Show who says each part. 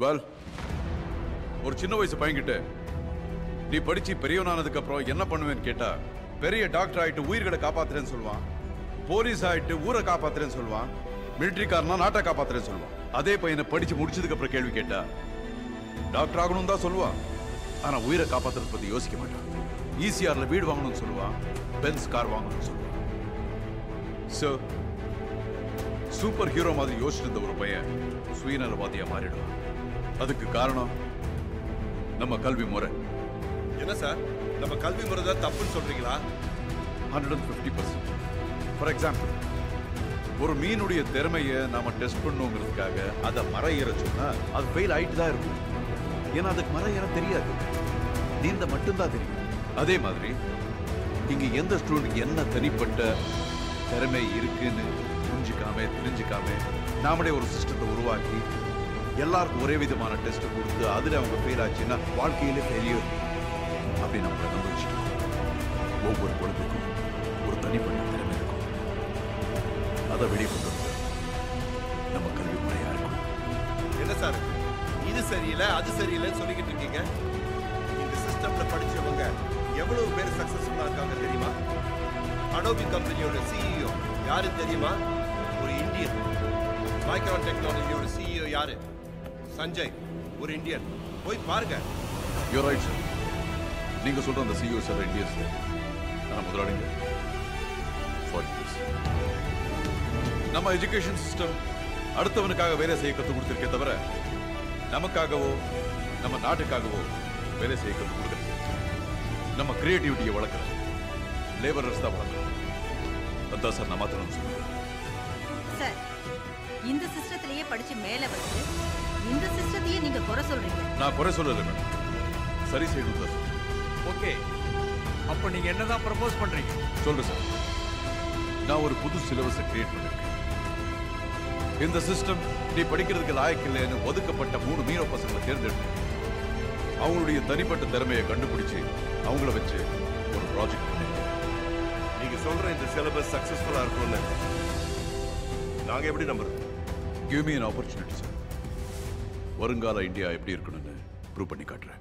Speaker 1: Well, ஒரு சின்ன வயசு பையன்கிட்ட நீ படிச்சு பெரியவனானதுக்கு அப்புறம் என்ன பண்ணுவேன்னு கேட்டா, பெரிய டாக்டர் ஆயிட்டு உயிர்களை காப்பாத்துறேன்னு சொல்லுவான், போலீஸ் ஆயிட்டு ஊரை காப்பாத்துறேன்னு சொல்லுவான், மிலிட்டரிக்காரனா நாட்டை காப்பாத்துறேன்னு சொல்லுவான். அதே பையனை படிச்சு முடிச்சதுக்கு அப்புறம் கேள்வி கேட்டா டாக்டர் ஆகணும் தான் சொல்லுவான், ஆனா உயிரை காப்பாத்துறது பத்தி யோசிக்க மாட்டான். ஈசிஆர்ல வீடு வாங்கணும்னு சொல்லுவான், பென்ஸ் கார் வாங்கணும்னு சொல்லுவான். சோ சூப்பர் ஹீரோ மாதிரி யோசிச்சிருந்த ஒரு பையன் சுயநலவாதியா மாறிடுவான். அதுக்கு காரணம் நம்ம கல்வி முறை.
Speaker 2: என்ன சார், நம்ம கல்வி முறை தான் தப்புன்னு சொல்றீங்களா?
Speaker 1: 150%. ஃபார் எக்ஸாம்பிள், ஒரு மீனுடைய திறமையை நாம டெஸ்ட் பண்ணுங்கிறதுக்காக அதை மரம் ஏற சொன்னா அது ஃபெயில் ஆயிட்டு தான் இருக்கும். ஏன்னா அதுக்கு மரம் ஏற தெரியாது, நீந்த மட்டும்தான் தெரியும். அதே மாதிரி இங்க எந்த ஸ்டூடெண்ட் என்ன தனிப்பட்ட திறமை இருக்குன்னு புரிஞ்சுக்காம தெரிஞ்சுக்காம நாமளே ஒரு சிஸ்டத்தை உருவாக்கி எல்லாருக்கும் ஒரே விதமான டெஸ்ட் கொடுத்து அதுல அவங்க ஃபெயில் ஆச்சுன்னா வாழ்க்கையிலே ஃபெயிலியர் அப்படி நம்மளை நம்ப வச்சுட்டோம். ஒவ்வொரு குழந்தைக்கும் ஒரு தனிப்பட்ட திறமை இருக்கும், அதை வெளியே கொண்டு வந்து நம்ம கல்வி முறையா இருக்கும்.
Speaker 2: என்ன சார், இது சரியில்லை அது சரியில்லைன்னு சொல்லிக்கிட்டு இருக்கீங்க? இந்த சிஸ்டம்ல படிச்சவங்க எவ்வளவு பேர் சக்சஸ்ஃபுல்லா இருக்காங்க தெரியுமா? அடோபி கம்பெனியோட சிஇஓ யாரு தெரியுமா? ஒரு இந்தியன். மைக்ரான் டெக்னாலஜியோட சிஇஓ யாரு? சஞ்சய், ஒரு இந்தியன். போய் பாருங்க.
Speaker 1: You right sir. நீங்க சொல்ற அந்த சிஇஓ சார் இந்தியன்ஸ், ஆனா முதலாளிங்க ஃபாரினர்ஸ். நம்ம எஜுகேஷன் சிஸ்டம் அடுத்தவனுக்காக வேலை செய்ய கற்றுக் கொடுத்திருக்கே தவிர நமக்காகவோ நம்ம நாட்டுக்காகவோ வேலை செய்ய கற்றுக் கொடுக்குறது. நம்ம கிரியேட்டிவிட்டியை வளர்க்குற லேபரர்ஸ் தான் வளர்க்குறோம். அதான் சார் நான் மாத்திரம் சொல்லுவேன்.
Speaker 3: சார், இந்த சிஸ்டத்திலேயே படிச்சு மேல வந்து இந்த சிஸ்டத்தையே நீங்க குறை சொல்றீங்க.
Speaker 1: நான் குறை சொல்லல மேடம், சரி செய்யணும் சார்.
Speaker 4: ஓகே, அப்ப நீங்க என்னதான் ப்ரப்போஸ் பண்றீங்க?
Speaker 1: சொல்றேன் சார். நான் ஒரு புது சிலபஸை கிரியேட் பண்ணிருக்கேன். இந்த சிஸ்டம் நீ படிக்கிறதுக்கு லாயக்கு இல்லைன்னு ஒதுக்கப்பட்ட 3 மீனவ பசங்களை தேர்ந்தெடுத்து அவங்களுடைய தனிப்பட்ட திறமையை கண்டுபிடிச்சு அவங்கள வச்சு ஒரு ப்ராஜெக்ட் பண்ணிருக்கேன்.
Speaker 2: நீங்க சொல்ற இந்த சிலபஸ் சக்சஸ்ஃபுல்லா இருக்கும்னு நாங்க எப்படி நம்புறோம்?
Speaker 1: Give me an opportunity sir. வருங்கால இந்தியா எப்படி இருக்கணும்னு ப்ரூவ் பண்ணி காட்டுறேன்.